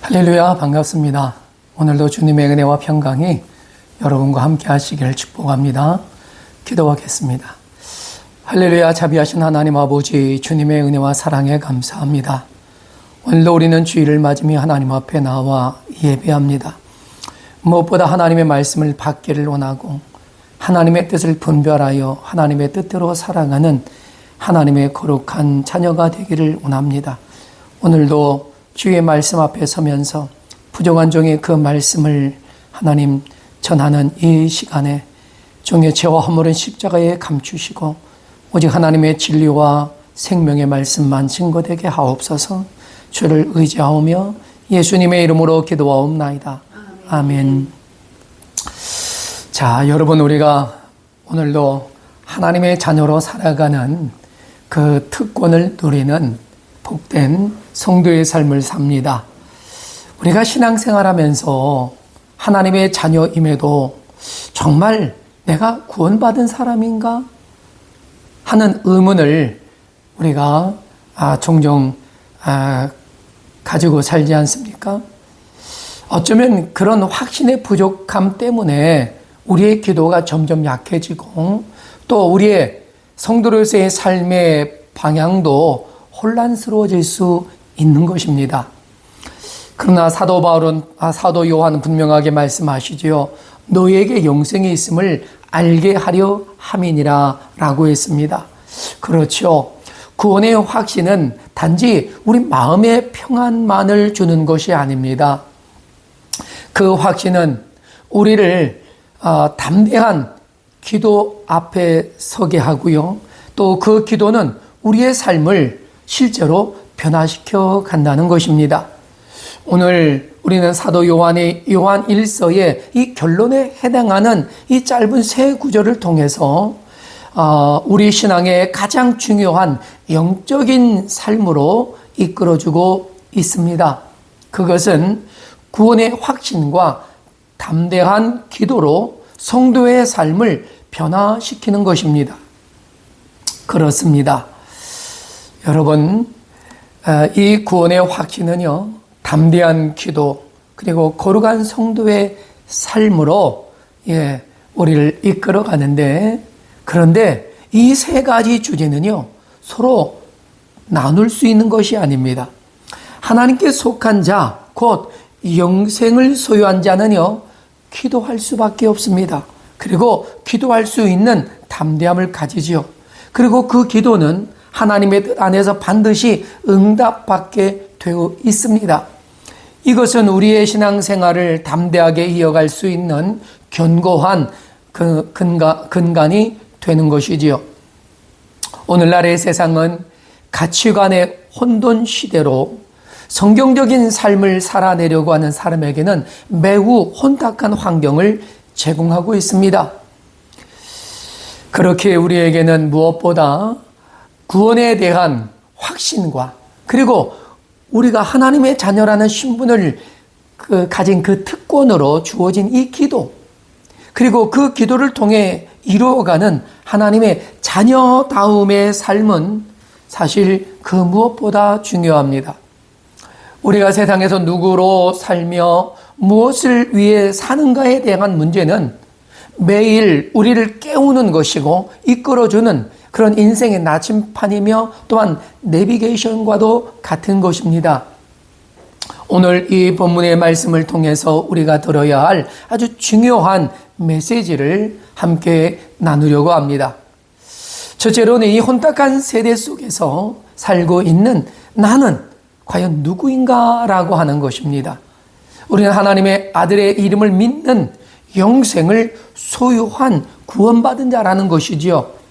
할렐루야, 반갑습니다. 오늘도 주님의 은혜와 평강이 여러분과 함께 하시기를 축복합니다. 기도하겠습니다. 할렐루야, 자비하신 하나님 아버지, 주님의 은혜와 사랑에 감사합니다. 오늘도 우리는 주일을 맞으며 하나님 앞에 나와 예배합니다. 무엇보다 하나님의 말씀을 받기를 원하고 하나님의 뜻을 분별하여 하나님의 뜻대로 살아가는 하나님의 거룩한 자녀가 되기를 원합니다. 오늘도 주의 말씀 앞에 서면서 부정한 종의 그 말씀을 하나님 전하는 이 시간에 종의 죄와 허물은 십자가에 감추시고 오직 하나님의 진리와 생명의 말씀만 증거되게 하옵소서. 주를 의지하오며 예수님의 이름으로 기도하옵나이다. 아멘. 자, 여러분, 우리가 오늘도 하나님의 자녀로 살아가는 그 특권을 누리는 복된 성도의 삶을 삽니다. 우리가 신앙생활하면서 하나님의 자녀임에도 정말 내가 구원받은 사람인가 하는 의문을 우리가 종종 가지고 살지 않습니까? 어쩌면 그런 확신의 부족함 때문에 우리의 기도가 점점 약해지고 또 우리의 성도로서의 삶의 방향도 혼란스러워질 수 있는 것입니다. 그러나 사도 요한은 분명하게 말씀하시지요. 너희에게 영생이 있음을 알게 하려 함이니라 라고 했습니다. 그렇죠. 구원의 확신은 단지 우리 마음의 평안만을 주는 것이 아닙니다. 그 확신은 우리를 담대한 기도 앞에 서게 하고요. 또 그 기도는 우리의 삶을 실제로 변화시켜 간다는 것입니다. 오늘 우리는 사도 요한의 요한 1서의 이 결론에 해당하는 이 짧은 세 구절을 통해서 우리 신앙의 가장 중요한 영적인 삶으로 이끌어주고 있습니다. 그것은 구원의 확신과 담대한 기도로 성도의 삶을 변화시키는 것입니다. 그렇습니다. 여러분, 이 구원의 확신은요, 담대한 기도 그리고 거룩한 성도의 삶으로 우리를 이끌어 가는데, 그런데 이 세 가지 주제는요 서로 나눌 수 있는 것이 아닙니다. 하나님께 속한 자, 곧 영생을 소유한 자는요 기도할 수밖에 없습니다. 그리고 기도할 수 있는 담대함을 가지지요. 그리고 그 기도는 하나님의 뜻 안에서 반드시 응답받게 되어 있습니다. 이것은 우리의 신앙생활을 담대하게 이어갈 수 있는 견고한 근간이 되는 것이지요. 오늘날의 세상은 가치관의 혼돈 시대로 성경적인 삶을 살아내려고 하는 사람에게는 매우 혼탁한 환경을 제공하고 있습니다. 그렇게 우리에게는 무엇보다 구원에 대한 확신과 그리고 우리가 하나님의 자녀라는 신분을 가진 그 특권으로 주어진 이 기도, 그리고 그 기도를 통해 이루어가는 하나님의 자녀다움의 삶은 사실 그 무엇보다 중요합니다. 우리가 세상에서 누구로 살며 무엇을 위해 사는가에 대한 문제는 매일 우리를 깨우는 것이고 이끌어주는 그런 인생의 나침판이며 또한 내비게이션과도 같은 것입니다. 오늘 이 본문의 말씀을 통해서 우리가 들어야 할 아주 중요한 메시지를 함께 나누려고 합니다. 첫째로는 이 혼탁한 세대 속에서 살고 있는 나는 과연 누구인가라고 하는 것입니다. 우리는 하나님의 아들의 이름을 믿는 영생을 소유한 구원받은 자라는 것이지요.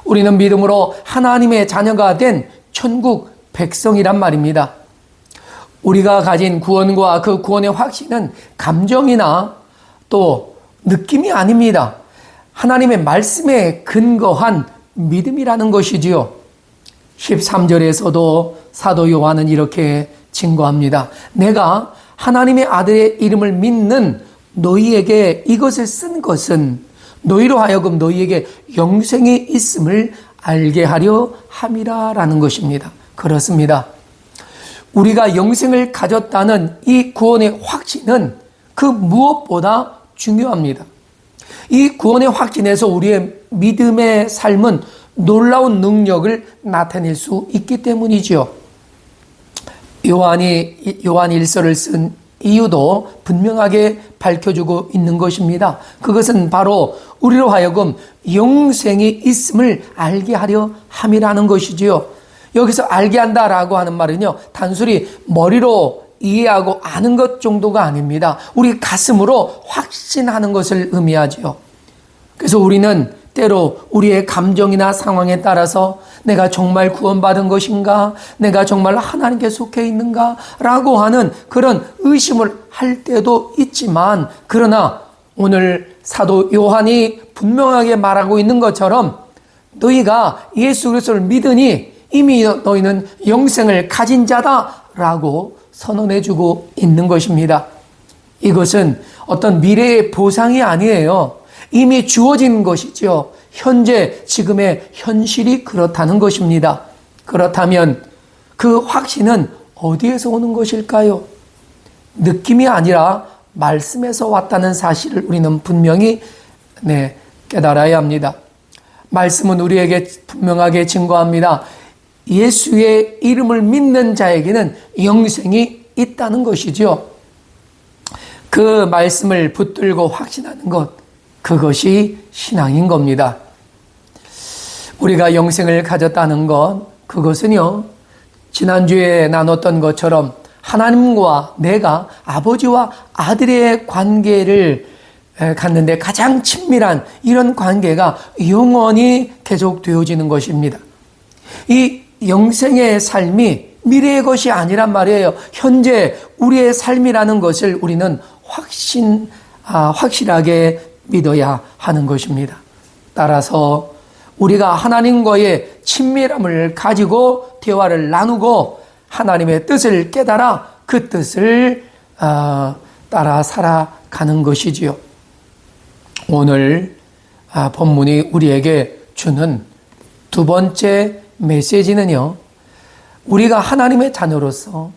우리는 믿음으로 하나님의 자녀가 된 천국 백성이란 말입니다. 우리가 가진 구원과 그 구원의 확신은 감정이나 또 느낌이 아닙니다. 하나님의 말씀에 근거한 믿음이라는 것이지요. 13절에서도 사도 요한은 이렇게 증거합니다. 내가 하나님의 아들의 이름을 믿는 너희에게 이것을 쓴 것은 너희로 하여금 너희에게 영생이 있음을 알게 하려 함이라라는 것입니다. 그렇습니다. 우리가 영생을 가졌다는 이 구원의 확신은 그 무엇보다 중요합니다. 이 구원의 확신에서 우리의 믿음의 삶은 놀라운 능력을 나타낼 수 있기 때문이죠. 요한이 요한 1서를 쓴 이유도 분명하게 밝혀주고 있는 것입니다. 그것은 바로 우리로 하여금 영생이 있음을 알게 하려 함이라는 것이지요. 여기서 알게 한다라고 하는 말은요, 단순히 머리로 이해하고 아는 것 정도가 아닙니다. 우리 가슴으로 확신하는 것을 의미하지요. 그래서 우리는 때로 우리의 감정이나 상황에 따라서 내가 정말 구원받은 것인가? 내가 정말 하나님께 속해 있는가? 라고 하는 그런 의심을 할 때도 있지만, 그러나 오늘 사도 요한이 분명하게 말하고 있는 것처럼 너희가 예수 그리스도를 믿으니 이미 너희는 영생을 가진 자다라고 선언해주고 있는 것입니다. 이것은 어떤 미래의 보상이 아니에요. 이미 주어진 것이죠. 현재 지금의 현실이 그렇다는 것입니다. 그렇다면 그 확신은 어디에서 오는 것일까요? 느낌이 아니라 말씀에서 왔다는 사실을 우리는 분명히 깨달아야 합니다. 말씀은 우리에게 분명하게 증거합니다. 예수의 이름을 믿는 자에게는 영생이 있다는 것이죠. 그 말씀을 붙들고 확신하는 것, 그것이 신앙인 겁니다. 우리가 영생을 가졌다는 것, 그것은요, 지난주에 나눴던 것처럼 하나님과 내가 아버지와 아들의 관계를 갖는데 가장 친밀한 이런 관계가 영원히 계속되어지는 것입니다. 이 영생의 삶이 미래의 것이 아니란 말이에요. 현재 우리의 삶이라는 것을 우리는 확실하게 믿어야 하는 것입니다. 따라서 우리가 하나님과의 친밀함을 가지고 대화를 나누고 하나님의 뜻을 깨달아 그 뜻을 따라 살아가는 것이지요. 오늘 본문이 우리에게 주는 두 번째 메시지는요, 우리가 하나님의 자녀로서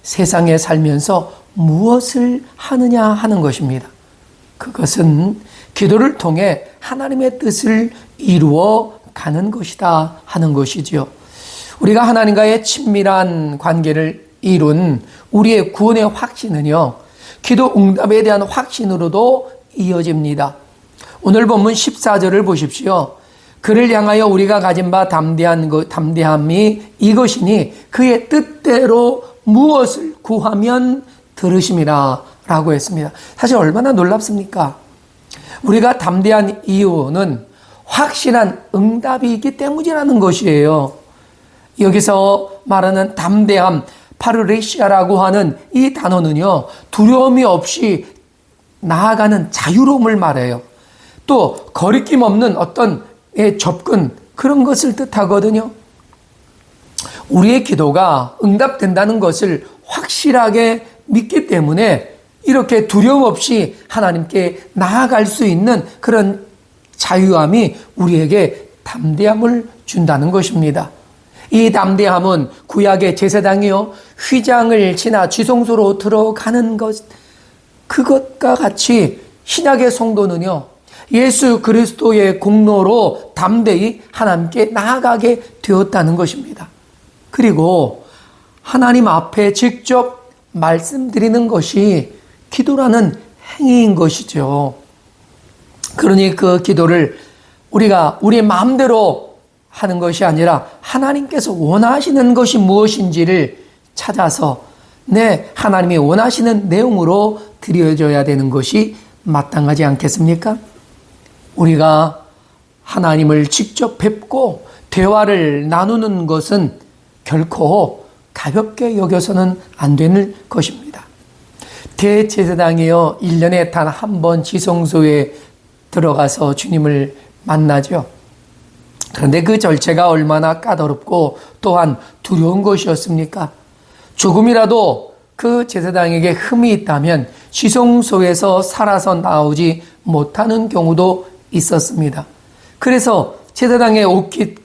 세상에 살면서 무엇을 하느냐 하는 것입니다. 그것은 기도를 통해 하나님의 뜻을 이루어 가는 것이다 하는 것이지요. 우리가 하나님과의 친밀한 관계를 이룬 우리의 구원의 확신은요, 기도 응답에 대한 확신으로도 이어집니다. 오늘 본문 14절을 보십시오. 그를 향하여 우리가 가진 바 담대함이 이것이니 그의 뜻대로 무엇을 구하면 들으심이라 라고 했습니다. 사실 얼마나 놀랍습니까? 우리가 담대한 이유는 확실한 응답이 있기 때문이라는 것이에요. 여기서 말하는 담대함, 파르레시아라고 하는 이 단어는요, 두려움이 없이 나아가는 자유로움을 말해요. 또 거리낌 없는 어떤 접근, 그런 것을 뜻하거든요. 우리의 기도가 응답된다는 것을 확실하게 믿기 때문에 이렇게 두려움 없이 하나님께 나아갈 수 있는 그런 자유함이 우리에게 담대함을 준다는 것입니다. 이 담대함은 구약의 제사장이요, 휘장을 지나 지성소로 들어가는 것, 그것과 같이 신약의 성도는요, 예수 그리스도의 공로로 담대히 하나님께 나아가게 되었다는 것입니다. 그리고 하나님 앞에 직접 말씀드리는 것이 기도라는 행위인 것이죠. 그러니 그 기도를 우리가 우리 마음대로 하는 것이 아니라 하나님께서 원하시는 것이 무엇인지를 찾아서 하나님이 원하시는 내용으로 드려져야 되는 것이 마땅하지 않겠습니까? 우리가 하나님을 직접 뵙고 대화를 나누는 것은 결코 가볍게 여겨서는 안 되는 것입니다. 대제사장이요, 1년에 단 한 번 지성소에 들어가서 주님을 만나죠. 그런데 그 절차가 얼마나 까다롭고 또한 두려운 것이었습니까? 조금이라도 그 제사장에게 흠이 있다면 지성소에서 살아서 나오지 못하는 경우도 있었습니다. 그래서 제사장의 옷깃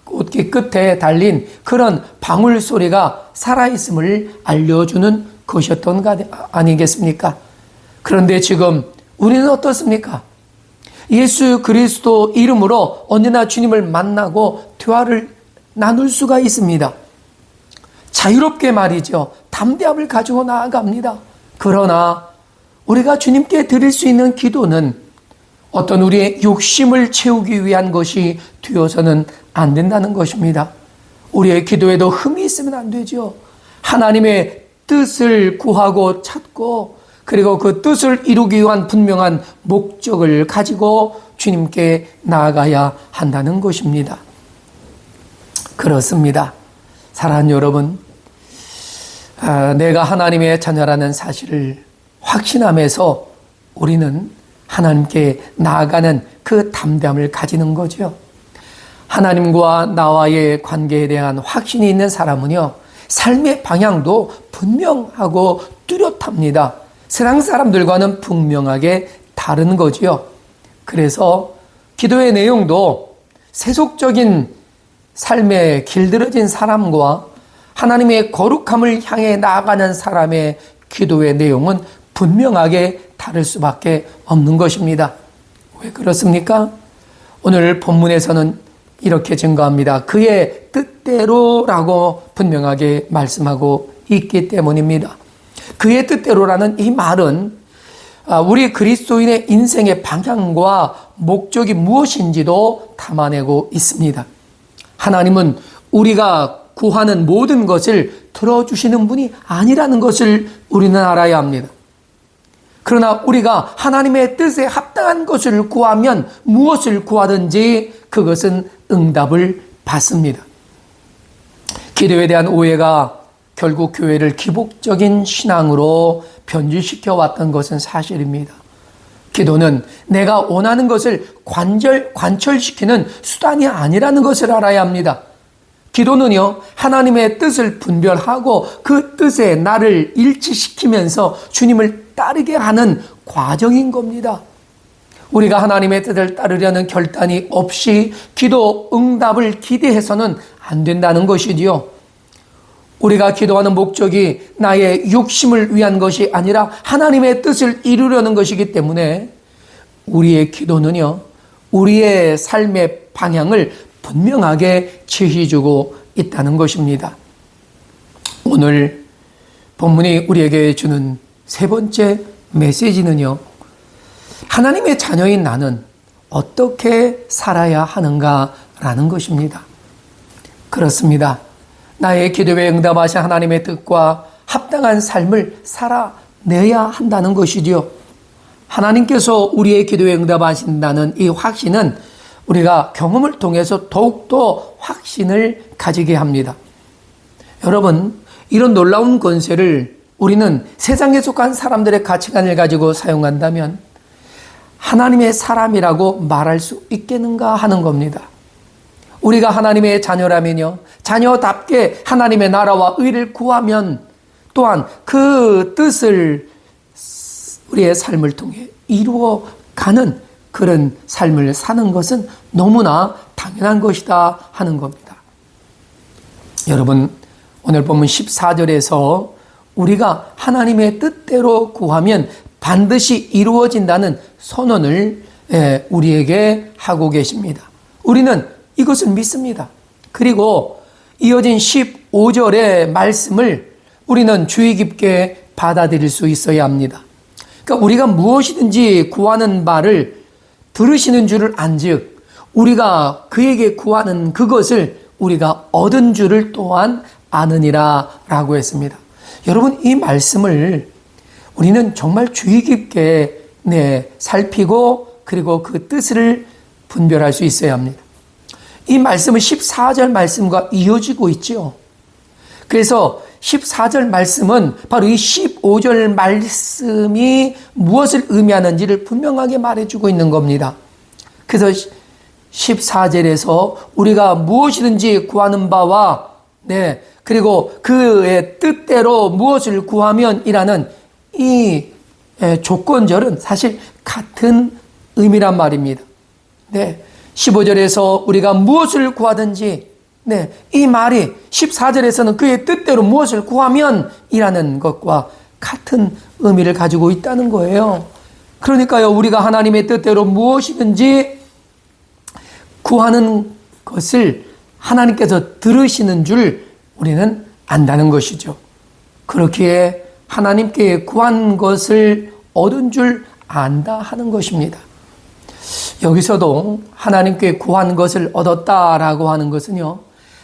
꽃게 끝에 달린 그런 방울 소리가 살아있음을 알려주는 것이었던 거 아니겠습니까? 그런데 지금 우리는 어떻습니까? 예수 그리스도 이름으로 언제나 주님을 만나고 대화를 나눌 수가 있습니다. 자유롭게 말이죠. 담대함을 가지고 나아갑니다. 그러나 우리가 주님께 드릴 수 있는 기도는 어떤 우리의 욕심을 채우기 위한 것이 되어서는 안 된다는 것입니다. 우리의 기도에도 흠이 있으면 안 되죠. 하나님의 뜻을 구하고 찾고 그리고 그 뜻을 이루기 위한 분명한 목적을 가지고 주님께 나아가야 한다는 것입니다. 그렇습니다. 사랑하는 여러분, 내가 하나님의 자녀라는 사실을 확신하면서 우리는 하나님께 나아가는 그 담대함을 가지는 거죠. 하나님과 나와의 관계에 대한 확신이 있는 사람은요, 삶의 방향도 분명하고 뚜렷합니다. 세상 사람들과는 분명하게 다른 거지요. 그래서 기도의 내용도 세속적인 삶에 길들여진 사람과 하나님의 거룩함을 향해 나아가는 사람의 기도의 내용은 분명하게 다를 수밖에 없는 것입니다. 왜 그렇습니까? 오늘 본문에서는 이렇게 증거합니다. 그의 뜻대로라고 분명하게 말씀하고 있기 때문입니다. 그의 뜻대로라는 이 말은 우리 그리스도인의 인생의 방향과 목적이 무엇인지도 담아내고 있습니다. 하나님은 우리가 구하는 모든 것을 들어주시는 분이 아니라는 것을 우리는 알아야 합니다. 그러나 우리가 하나님의 뜻에 합당한 것을 구하면 무엇을 구하든지 그것은 응답을 받습니다. 기도에 대한 오해가 결국 교회를 기복적인 신앙으로 변질시켜 왔던 것은 사실입니다. 기도는 내가 원하는 것을 관철시키는 수단이 아니라는 것을 알아야 합니다. 기도는요, 하나님의 뜻을 분별하고 그 뜻에 나를 일치시키면서 주님을 따르게 하는 과정인 겁니다. 우리가 하나님의 뜻을 따르려는 결단이 없이 기도 응답을 기대해서는 안 된다는 것이지요. 우리가 기도하는 목적이 나의 욕심을 위한 것이 아니라 하나님의 뜻을 이루려는 것이기 때문에 우리의 기도는요, 우리의 삶의 방향을 분명하게 지시해주고 있다는 것입니다. 오늘 본문이 우리에게 주는 세 번째 메시지는요, 하나님의 자녀인 나는 어떻게 살아야 하는가라는 것입니다. 그렇습니다. 나의 기도에 응답하신 하나님의 뜻과 합당한 삶을 살아내야 한다는 것이지요. 하나님께서 우리의 기도에 응답하신다는 이 확신은 우리가 경험을 통해서 더욱더 확신을 가지게 합니다. 여러분, 이런 놀라운 권세를 우리는 세상에 속한 사람들의 가치관을 가지고 사용한다면 하나님의 사람이라고 말할 수 있겠는가 하는 겁니다. 우리가 하나님의 자녀라면요, 자녀답게 하나님의 나라와 의를 구하면 또한 그 뜻을 우리의 삶을 통해 이루어가는 그런 삶을 사는 것은 너무나 당연한 것이다 하는 겁니다. 여러분, 오늘 본문 14절에서 우리가 하나님의 뜻대로 구하면 반드시 이루어진다는 선언을 우리에게 하고 계십니다. 우리는 이것을 믿습니다. 그리고 이어진 15절의 말씀을 우리는 주의 깊게 받아들일 수 있어야 합니다. 그러니까 우리가 무엇이든지 구하는 바를 들으시는 줄을 안즉 우리가 그에게 구하는 그것을 우리가 얻은 줄을 또한 아느니라 라고 했습니다. 여러분, 이 말씀을 우리는 정말 주의 깊게 살피고 그리고 그 뜻을 분별할 수 있어야 합니다. 이 말씀은 14절 말씀과 이어지고 있죠. 그래서 14절 말씀은 바로 이 15절 말씀이 무엇을 의미하는지를 분명하게 말해주고 있는 겁니다. 그래서 14절에서 우리가 무엇이든지 구하는 바와 그리고 그의 뜻대로 무엇을 구하면 이라는 이 조건절은 사실 같은 의미란 말입니다. 15절에서 우리가 무엇을 구하든지 네, 이 말이 14절에서는 그의 뜻대로 무엇을 구하면 이라는 것과 같은 의미를 가지고 있다는 거예요. 그러니까요, 우리가 하나님의 뜻대로 무엇이든지 구하는 것을 하나님께서 들으시는 줄 우리는 안다는 것이죠. 그렇기에 하나님께 구한 것을 얻은 줄 안다 하는 것입니다. 여기서도 하나님께 구한 것을 얻었다라고 하는 것은요,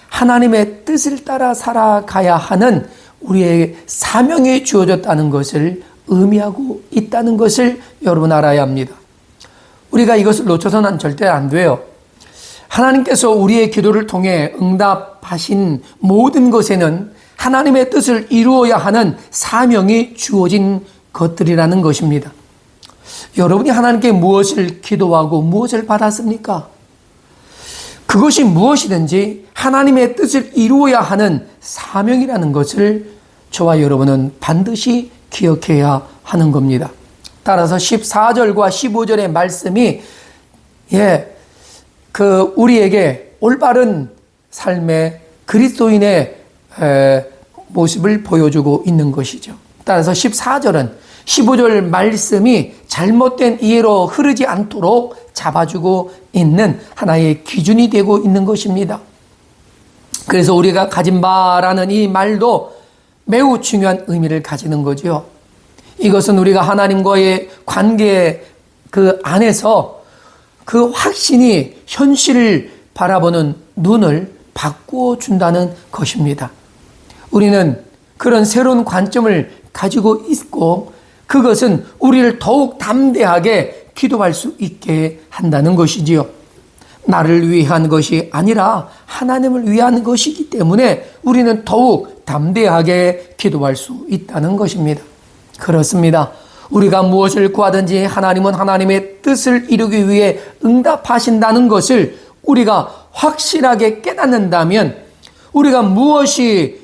하나님의 뜻을 따라 살아가야 하는 우리의 사명이 주어졌다는 것을 의미하고 있다는 것을 여러분 알아야 합니다. 우리가 이것을 놓쳐서는 절대 안 돼요. 하나님께서 우리의 기도를 통해 응답하신 모든 것에는 하나님의 뜻을 이루어야 하는 사명이 주어진 것들이라는 것입니다. 여러분이 하나님께 무엇을 기도하고 무엇을 받았습니까? 그것이 무엇이든지 하나님의 뜻을 이루어야 하는 사명이라는 것을 저와 여러분은 반드시 기억해야 하는 겁니다. 따라서 14절과 15절의 말씀이 우리에게 올바른 삶의 그리스도인의 모습을 보여주고 있는 것이죠. 따라서 14절은 15절 말씀이 잘못된 이해로 흐르지 않도록 잡아주고 있는 하나의 기준이 되고 있는 것입니다. 그래서 우리가 가진 바라는 이 말도 매우 중요한 의미를 가지는 거죠. 이것은 우리가 하나님과의 관계 그 안에서 그 확신이 현실을 바라보는 눈을 바꾸어 준다는 것입니다. 우리는 그런 새로운 관점을 가지고 있고 그것은 우리를 더욱 담대하게 기도할 수 있게 한다는 것이지요. 나를 위한 것이 아니라 하나님을 위한 것이기 때문에 우리는 더욱 담대하게 기도할 수 있다는 것입니다. 그렇습니다. 우리가 무엇을 구하든지 하나님은 하나님의 뜻을 이루기 위해 응답하신다는 것을 우리가 확실하게 깨닫는다면 우리가 무엇이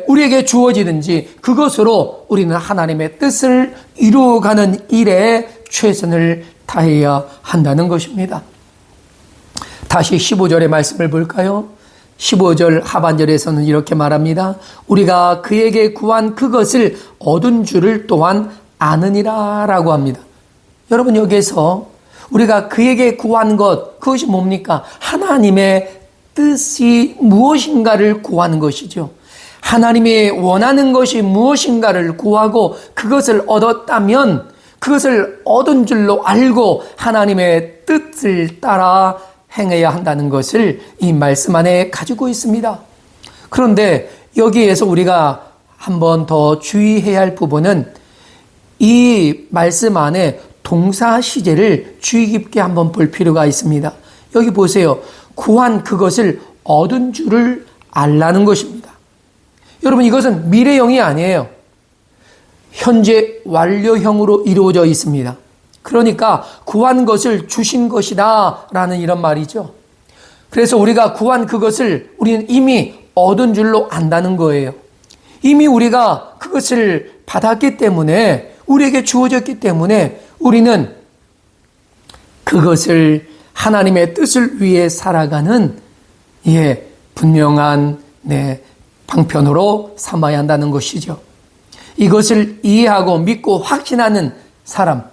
우리에게 주어지든지 그것으로 우리는 하나님의 뜻을 이루어가는 일에 최선을 다해야 한다는 것입니다. 다시 15절의 말씀을 볼까요? 15절 하반절에서는 이렇게 말합니다. 우리가 그에게 구한 그것을 얻은 줄을 또한 아느니라 라고 합니다. 여러분, 여기에서 우리가 그에게 구한 것, 그것이 뭡니까? 하나님의 뜻이 무엇인가를 구하는 것이죠. 하나님이 원하는 것이 무엇인가를 구하고 그것을 얻었다면 그것을 얻은 줄로 알고 하나님의 뜻을 따라 행해야 한다는 것을 이 말씀 안에 가지고 있습니다. 그런데 여기에서 우리가 한 번 더 주의해야 할 부분은 이 말씀 안에 동사 시제를 주의 깊게 한번 볼 필요가 있습니다. 여기 보세요. 구한 그것을 얻은 줄을 알라는 것입니다. 여러분, 이것은 미래형이 아니에요. 현재 완료형으로 이루어져 있습니다. 그러니까 구한 것을 주신 것이다 라는 이런 말이죠. 그래서 우리가 구한 그것을 우리는 이미 얻은 줄로 안다는 거예요. 이미 우리가 그것을 받았기 때문에, 우리에게 주어졌기 때문에 우리는 그것을 하나님의 뜻을 위해 살아가는 분명한 방편으로 삼아야 한다는 것이죠. 이것을 이해하고 믿고 확신하는 사람,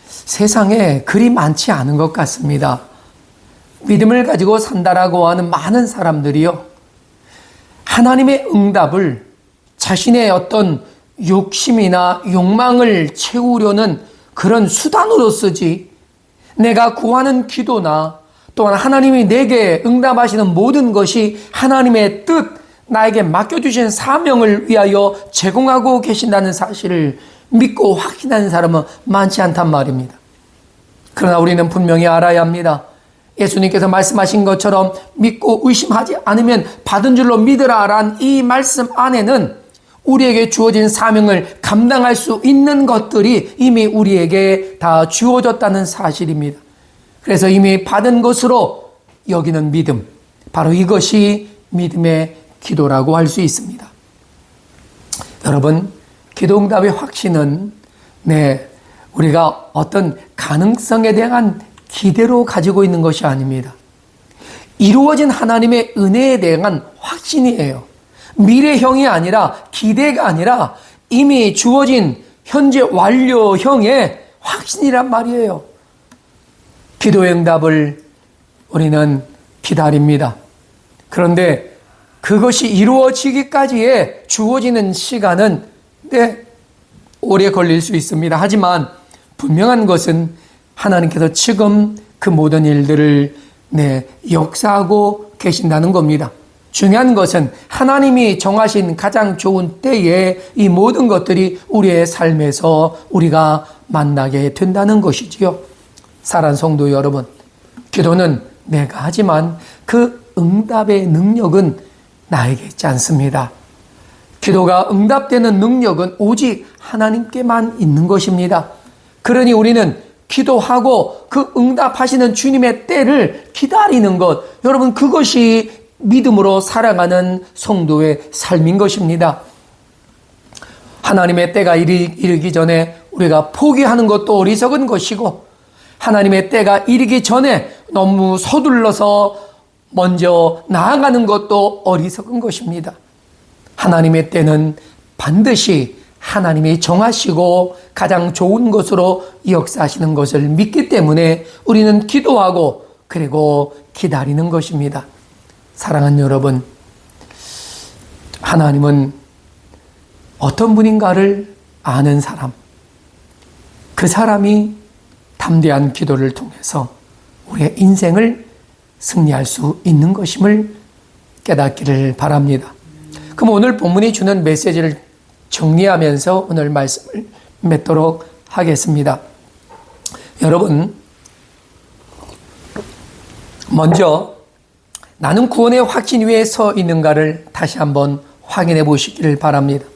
세상에 그리 많지 않은 것 같습니다. 믿음을 가지고 산다라고 하는 많은 사람들이요, 하나님의 응답을 자신의 어떤 욕심이나 욕망을 채우려는 그런 수단으로 쓰지, 내가 구하는 기도나 또한 하나님이 내게 응답하시는 모든 것이 하나님의 뜻, 나에게 맡겨주신 사명을 위하여 제공하고 계신다는 사실을 믿고 확신하는 사람은 많지 않단 말입니다. 그러나 우리는 분명히 알아야 합니다. 예수님께서 말씀하신 것처럼 믿고 의심하지 않으면 받은 줄로 믿으라란 이 말씀 안에는 우리에게 주어진 사명을 감당할 수 있는 것들이 이미 우리에게 다 주어졌다는 사실입니다. 그래서 이미 받은 것으로 여기는 믿음, 바로 이것이 믿음의 기도라고 할 수 있습니다. 여러분, 기도응답의 확신은 우리가 어떤 가능성에 대한 기대로 가지고 있는 것이 아닙니다. 이루어진 하나님의 은혜에 대한 확신이에요. 미래형이 아니라, 기대가 아니라 이미 주어진 현재 완료형의 확신이란 말이에요. 기도의 응답을 우리는 기다립니다. 그런데 그것이 이루어지기까지의 주어지는 시간은 오래 걸릴 수 있습니다. 하지만 분명한 것은 하나님께서 지금 그 모든 일들을 역사하고 계신다는 겁니다. 중요한 것은 하나님이 정하신 가장 좋은 때에 이 모든 것들이 우리의 삶에서 우리가 만나게 된다는 것이지요. 사랑하는 성도 여러분, 기도는 내가 하지만 그 응답의 능력은 나에게 있지 않습니다. 기도가 응답되는 능력은 오직 하나님께만 있는 것입니다. 그러니 우리는 기도하고 그 응답하시는 주님의 때를 기다리는 것, 여러분, 그것이 믿음으로 살아가는 성도의 삶인 것입니다. 하나님의 때가 이르기 전에 우리가 포기하는 것도 어리석은 것이고, 하나님의 때가 이르기 전에 너무 서둘러서 먼저 나아가는 것도 어리석은 것입니다. 하나님의 때는 반드시 하나님이 정하시고 가장 좋은 것으로 역사하시는 것을 믿기 때문에 우리는 기도하고 그리고 기다리는 것입니다. 사랑하는 여러분, 하나님은 어떤 분인가를 아는 사람, 그 사람이 담대한 기도를 통해서 우리의 인생을 승리할 수 있는 것임을 깨닫기를 바랍니다. 그럼 오늘 본문이 주는 메시지를 정리하면서 오늘 말씀을 맺도록 하겠습니다. 여러분, 먼저 나는 구원의 확신 위에 서 있는가를 다시 한번 확인해 보시기를 바랍니다.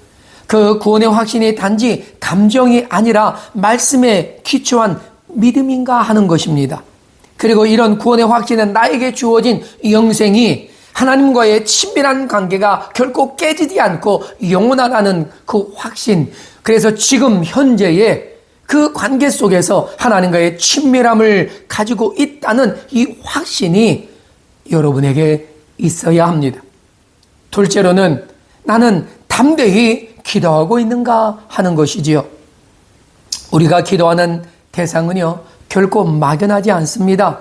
그 구원의 확신이 단지 감정이 아니라 말씀에 기초한 믿음인가 하는 것입니다. 그리고 이런 구원의 확신은 나에게 주어진 영생이 하나님과의 친밀한 관계가 결코 깨지지 않고 영원하다는 그 확신, 그래서 지금 현재의 그 관계 속에서 하나님과의 친밀함을 가지고 있다는 이 확신이 여러분에게 있어야 합니다. 둘째로는 나는 담대히 기도하고 있는가 하는 것이지요. 우리가 기도하는 대상은요, 결코 막연하지 않습니다.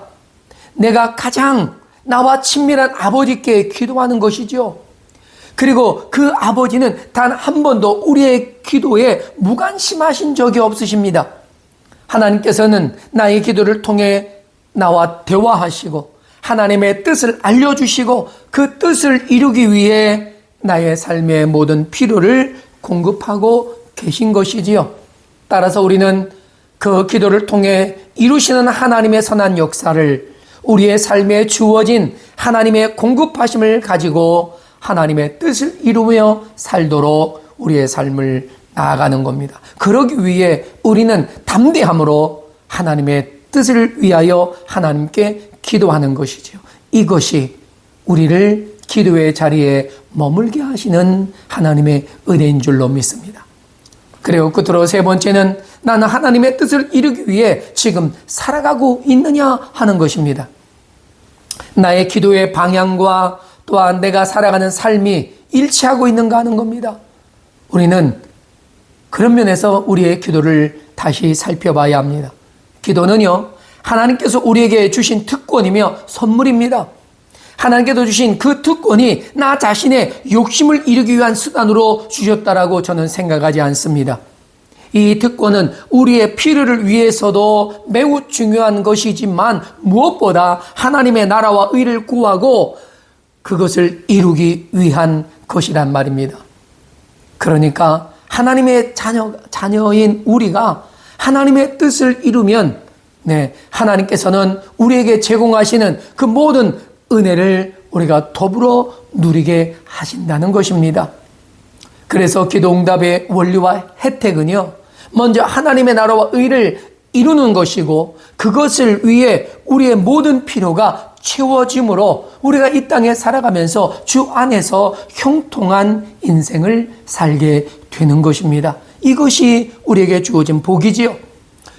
내가 가장 나와 친밀한 아버지께 기도하는 것이죠. 그리고 그 아버지는 단 한 번도 우리의 기도에 무관심하신 적이 없으십니다. 하나님께서는 나의 기도를 통해 나와 대화하시고 하나님의 뜻을 알려주시고 그 뜻을 이루기 위해 나의 삶의 모든 필요를 공급하고 계신 것이지요. 따라서 우리는 그 기도를 통해 이루시는 하나님의 선한 역사를 우리의 삶에 주어진 하나님의 공급하심을 가지고 하나님의 뜻을 이루며 살도록 우리의 삶을 나아가는 겁니다. 그러기 위해 우리는 담대함으로 하나님의 뜻을 위하여 하나님께 기도하는 것이지요. 이것이 우리를 기도의 자리에 머물게 하시는 하나님의 은혜인 줄로 믿습니다. 그리고 끝으로 세 번째는 나는 하나님의 뜻을 이루기 위해 지금 살아가고 있느냐 하는 것입니다. 나의 기도의 방향과 또한 내가 살아가는 삶이 일치하고 있는가 하는 겁니다. 우리는 그런 면에서 우리의 기도를 다시 살펴봐야 합니다. 기도는요, 하나님께서 우리에게 주신 특권이며 선물입니다. 하나님께서 주신 그 특권이 나 자신의 욕심을 이루기 위한 수단으로 주셨다라고 저는 생각하지 않습니다. 이 특권은 우리의 필요를 위해서도 매우 중요한 것이지만 무엇보다 하나님의 나라와 의를 구하고 그것을 이루기 위한 것이란 말입니다. 그러니까 하나님의 자녀인 우리가 하나님의 뜻을 이루면 하나님께서는 우리에게 제공하시는 그 모든 은혜를 우리가 더불어 누리게 하신다는 것입니다. 그래서 기도응답의 원리와 혜택은요, 먼저 하나님의 나라와 의를 이루는 것이고 그것을 위해 우리의 모든 필요가 채워짐으로 우리가 이 땅에 살아가면서 주 안에서 형통한 인생을 살게 되는 것입니다. 이것이 우리에게 주어진 복이지요.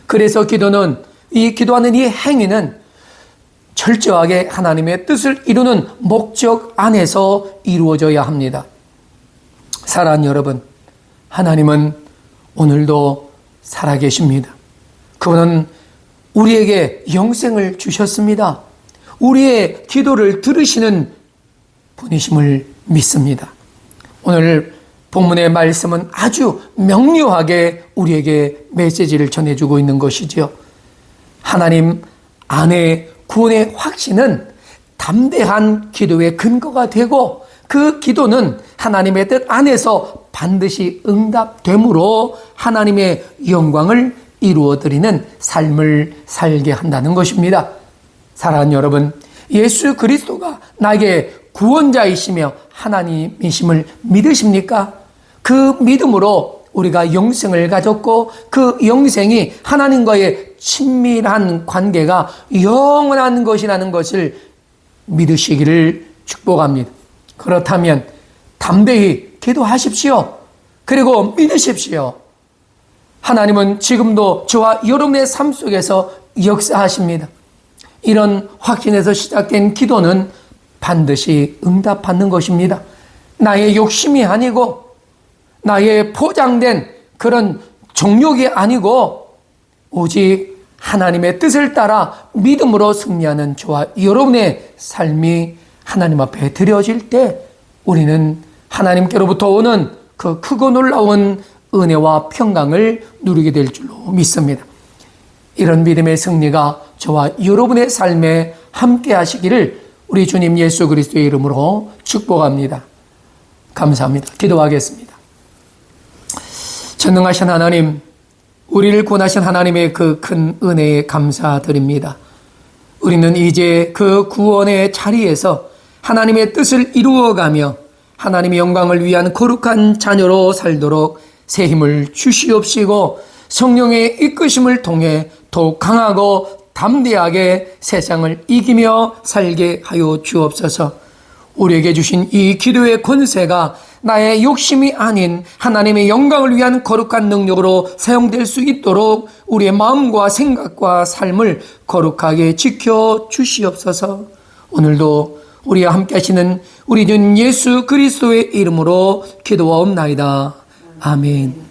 그래서 기도하는 이 행위는 철저하게 하나님의 뜻을 이루는 목적 안에서 이루어져야 합니다. 사랑하는 여러분, 하나님은 오늘도 살아계십니다. 그분은 우리에게 영생을 주셨습니다. 우리의 기도를 들으시는 분이심을 믿습니다. 오늘 본문의 말씀은 아주 명료하게 우리에게 메시지를 전해주고 있는 것이지요. 하나님 안에 구원의 확신은 담대한 기도의 근거가 되고 그 기도는 하나님의 뜻 안에서 반드시 응답되므로 하나님의 영광을 이루어드리는 삶을 살게 한다는 것입니다. 사랑하는 여러분, 예수 그리스도가 나에게 구원자이시며 하나님이심을 믿으십니까? 그 믿음으로 우리가 영생을 가졌고 그 영생이 하나님과의 친밀한 관계가 영원한 것이라는 것을 믿으시기를 축복합니다. 그렇다면 담대히 기도하십시오. 그리고 믿으십시오. 하나님은 지금도 저와 여러분의 삶 속에서 역사하십니다. 이런 확신에서 시작된 기도는 반드시 응답받는 것입니다. 나의 욕심이 아니고 나의 포장된 그런 정욕이 아니고 오직 하나님의 뜻을 따라 믿음으로 승리하는 저와 여러분의 삶이 하나님 앞에 드려질 때 우리는 하나님께로부터 오는 그 크고 놀라운 은혜와 평강을 누리게 될 줄로 믿습니다. 이런 믿음의 승리가 저와 여러분의 삶에 함께 하시기를 우리 주님 예수 그리스도의 이름으로 축복합니다. 감사합니다. 기도하겠습니다. 전능하신 하나님, 우리를 구원하신 하나님의 그 큰 은혜에 감사드립니다. 우리는 이제 그 구원의 자리에서 하나님의 뜻을 이루어가며 하나님의 영광을 위한 거룩한 자녀로 살도록 새 힘을 주시옵시고 성령의 이끄심을 통해 더욱 강하고 담대하게 세상을 이기며 살게 하여 주옵소서. 우리에게 주신 이 기도의 권세가 나의 욕심이 아닌 하나님의 영광을 위한 거룩한 능력으로 사용될 수 있도록 우리의 마음과 생각과 삶을 거룩하게 지켜 주시옵소서. 오늘도 우리와 함께 하시는 우리 주 예수 그리스도의 이름으로 기도하옵나이다. 아멘.